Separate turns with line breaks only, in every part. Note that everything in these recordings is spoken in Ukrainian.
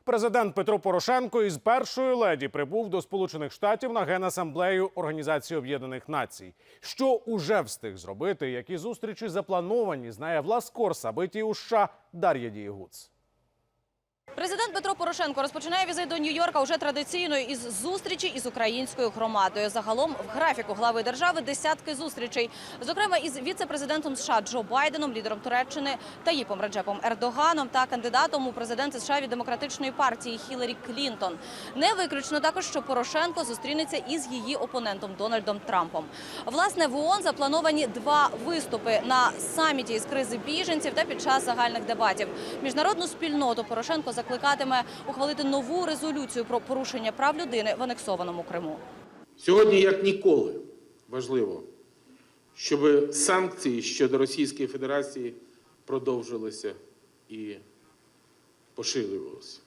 Президент Петро Порошенко із першою леді прибув до Сполучених Штатів на Генасамблею Організації Об'єднаних Націй. Що уже встиг зробити, які зустрічі заплановані, знає власкор сабитій у США Дар'я Дієгуц.
Президент Петро Порошенко розпочинає візит до Нью-Йорка уже традиційно із зустрічі із українською громадою. Загалом в графіку глави держави десятки зустрічей. Зокрема, із віце-президентом США Джо Байденом, лідером Туреччини Таїпом Реджепом Ердоганом та кандидатом у президенти США від Демократичної партії Хіларі Клінтон. Не виключно також, що Порошенко зустрінеться із її опонентом Дональдом Трампом. Власне, в ООН заплановані два виступи на саміті із кризи біженців та під час загальних дебатів. Міжнародну спільноту Порошенко закликатиме ухвалити нову резолюцію про порушення прав людини в анексованому Криму.
Сьогодні, як ніколи, важливо, щоб санкції щодо Російської Федерації продовжилися і поширювалися.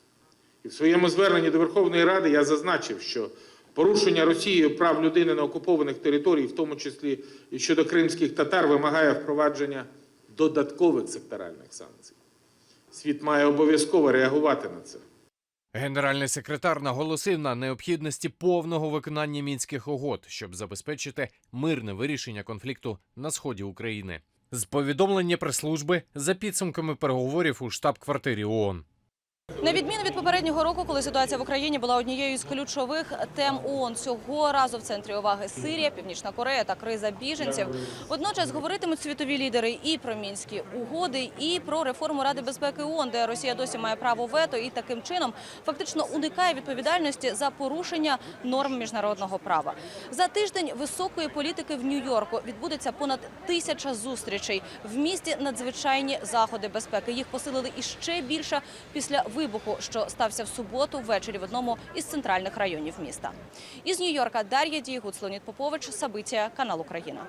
І в своєму зверненні до Верховної Ради я зазначив, що порушення Росією прав людини на окупованих територіях, в тому числі і щодо кримських татар, вимагає впровадження додаткових секторальних санкцій. Світ має обов'язково реагувати на це.
Генеральний секретар наголосив на необхідності повного виконання Мінських угод, щоб забезпечити мирне вирішення конфлікту на сході України. З повідомлення прес-служби за підсумками переговорів у штаб-квартирі ООН.
На відміну від попереднього року, коли ситуація в Україні була однією з ключових тем ООН, цього разу в центрі уваги Сирія, Північна Корея та криза біженців. Водночас говоритимуть світові лідери і про Мінські угоди, і про реформу Ради безпеки ООН, де Росія досі має право вето і таким чином фактично уникає відповідальності за порушення норм міжнародного права. За тиждень високої політики в Нью-Йорку відбудеться понад 1000 зустрічей. В місті надзвичайні заходи безпеки. Їх посилили іще більше після вибуху, що стався в суботу ввечері в одному із центральних районів міста. Із Нью-Йорка Дар'я Дієгуц, Леонід Попович, Сабиття, канал Україна.